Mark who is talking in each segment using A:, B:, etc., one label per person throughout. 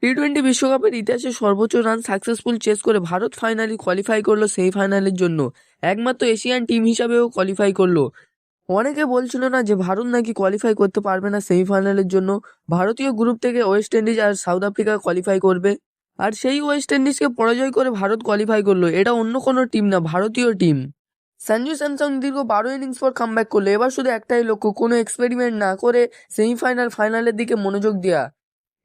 A: টি-20 বিশ্বকাপের ইতিহাসে সর্বোচ্চ রান সাকসেসফুল চেস করে ভারত ফাইনালি কোয়ালিফাই করলো সেমিফাইনালের জন্য। একমাত্র এশিয়ান টিম হিসাবেও কোয়ালিফাই করলো। অনেকে বলছিল না যে ভারত নাকি কোয়ালিফাই করতে পারবে না সেমিফাইনালের জন্য। ভারতীয় গ্রুপ থেকে ওয়েস্ট ইন্ডিজ আর সাউথ আফ্রিকা কোয়ালিফাই করবে, আর সেই ওয়েস্ট ইন্ডিজকে পরাজয় করে ভারত কোয়ালিফাই করলো। এটা অন্য কোনো টিম না, ভারতীয় টিম। সঞ্জু স্যামসং দীর্ঘ 12 ইনিংস পর কামব্যাক করলো। এবার শুধু একটাই লক্ষ্য, কোনো এক্সপেরিমেন্ট না করে ফাইনালের দিকে মনোযোগ দেওয়া।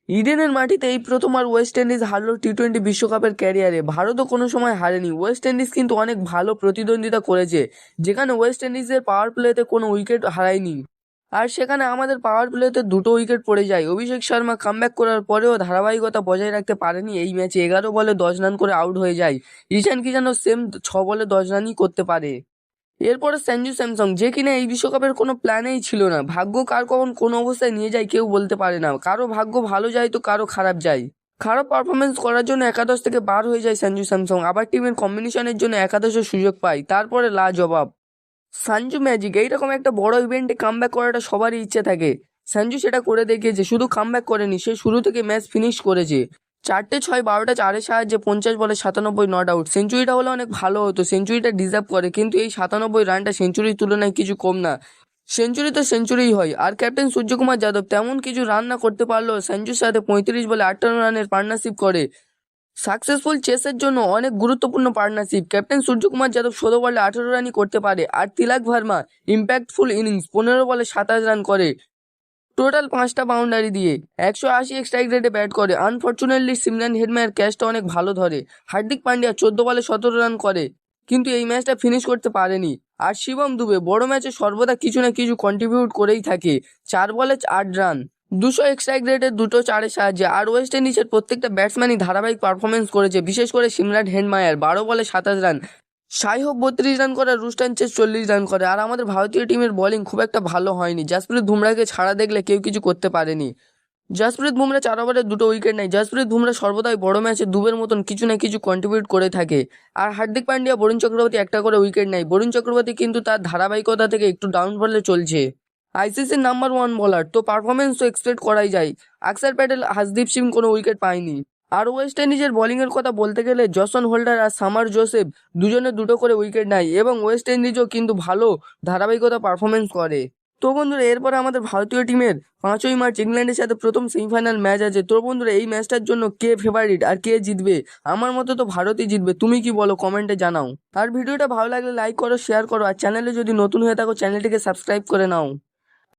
A: ইডেনের মাটিতে এই প্রথমবার ওয়েস্ট ইন্ডিজ হারলো টি-20 বিশ্বকাপের ক্যারিয়ারে। ভারতও কোনো সময় হারেনি। ওয়েস্ট ইন্ডিজ কিন্তু অনেক ভালো প্রতিদ্বন্দ্বিতা করেছে, যেখানে ওয়েস্ট ইন্ডিজের পাওয়ার প্লেতে কোনো উইকেট হারায়নি, আর সেখানে আমাদের পাওয়ার প্লেতে 2টো উইকেট পড়ে যায়। অভিষেক শর্মা কামব্যাক করার পরেও ধারাবাহিকতা বজায় রাখতে পারেনি। এই ম্যাচে 11 বলে 10 রান করে আউট হয়ে যায়। ঈশান কিষানও সেম 6 বলে 10 রানই করতে পারে। এরপরে সঞ্জু স্যামসং, যে কিনা এই বিশ্বকাপের কোনো প্ল্যানেই ছিল না। ভাগ্য কার কখন কোন অবস্থায় নিয়ে যায় কেউ বলতে পারে না। কারো ভাগ্য ভালো যায় তো কারো খারাপ যায়। খারাপ পারফরমেন্স করার জন্য একাদশ থেকে বার হয়ে যায় সঞ্জু স্যামসং, আবার টিমের কম্বিনেশনের জন্য একাদশের সুযোগ পায়, তারপরে লাজবাব সঞ্জু ম্যাজিক। এইরকম একটা বড় ইভেন্টে কামব্যাক করাটা সবারই ইচ্ছে থাকে। সঞ্জু সেটা করে দেখিয়েছে। শুধু কামব্যাক করেনি, সে শুরু থেকে ম্যাচ ফিনিশ করেছে। 4টে 6, 12টা 4-এর সাহায্যে 50 বলে 97 নট আউট। সেঞ্চুরিটা হলে অনেক ভালো হতো, সেঞ্চুরিটা ডিজার্ভ করে, কিন্তু এই 97 রানটা সেঞ্চুরির তুলনায় কিছু কম না। সেঞ্চুরি তো সেঞ্চুরিই হয়। আর ক্যাপ্টেন সূর্যকুমার যাদব তেমন কিছু রান না করতে পারলেও সঞ্জুর সাথে 35 বলে 58 রানের পার্টনারশিপ করে। সাকসেসফুল চেসের জন্য অনেক গুরুত্বপূর্ণ পার্টনারশিপ। ক্যাপ্টেন সূর্যকুমার যাদব 16 বলে 18 রানই করতে পারে, আর তিলক ভার্মা ইম্প্যাক্টফুল ইনিংস 15 বলে 27 রান করে, টোটাল 5টা বাউন্ডারি দিয়ে 180 স্ট্রাইক রেটে ব্যাট করে। আনফর্চুনেটলি সিমরান হেটমায়ার ক্যাচটা অনেক ভালো ধরে। হার্দিক পান্ডিয়া 14 বলে 17 রান করে, কিন্তু এই ম্যাচটা ফিনিশ করতে পারেনি। আর শিবম দুবে বড় ম্যাচে সর্বদা কিছু না কিছু কন্ট্রিবিউট করেই থাকে। 4 বলে 8 রান, 200 স্ট্রাইক রেটে 2টো 4-এর সাহায্যে। আর ওয়েস্ট ইন্ডিজের প্রত্যেকটা ব্যাটসম্যানই ধারাবাহিক পারফরমেন্স করেছে, বিশেষ করে সিমরান হেটমায়ার 12 বলে 27 রান, সাই হোপ 32 রান করে, রুস্টান চেস 40 রান করে। আর আমাদের ভারতীয় টিমের বোলিং খুব একটা ভালো হয়নি। জাসপ্রীত বুমরাকে ছাড়া দেখলে কেউ কিছু করতে পারেনি। জাসপ্রীত বুমরা 4 ওভারে 2টো উইকেট নেয়। জাসপ্রীত বুমরা সর্বদাই বড় ম্যাচে দুবের মতন কিছু না কিছু কন্ট্রিবিউট করে থাকে। আর হার্দিক পান্ডিয়া, বরুণ চক্রবর্তী একটা করে উইকেট নেয়। বরুণ চক্রবর্তী কিন্তু তার ধারাবাহিকতা থেকে একটু ডাউনফলে চলছে। আইসিসির নাম্বার 1 বোলার, তো পারফরমেন্স তো এক্সপেক্ট করাই যায়। অক্ষর প্যাটেল, হর্ষদীপ সিং কোনো উইকেট পায়নি। আর ওয়েস্ট ইন্ডিজের বোলিংয়ের কথা বলতে গেলে জসন হোল্ডার আর সামার জোসেফ দুজনে 2টো করে উইকেট নেয়, এবং ওয়েস্ট ইন্ডিজও কিন্তু ভালো ধারাবাহিকতা পারফরমেন্স করে। তো বন্ধুরা, এরপরে আমাদের ভারতীয় টিমের 5ই মার্চ ইংল্যান্ডের সাথে প্রথম সেমিফাইনাল ম্যাচ আছে। তো বন্ধুরা, এই ম্যাচটার জন্য কে ফেভারিট আর কে জিতবে? আমার মতে তো ভারতই জিতবে। তুমি কি বলো? কমেন্টে জানাও। আর ভিডিওটা ভালো লাগলে লাইক করো, শেয়ার করো, আর চ্যানেলে যদি নতুন হয়ে থাকো চ্যানেলটিকে সাবস্ক্রাইব করে নাও।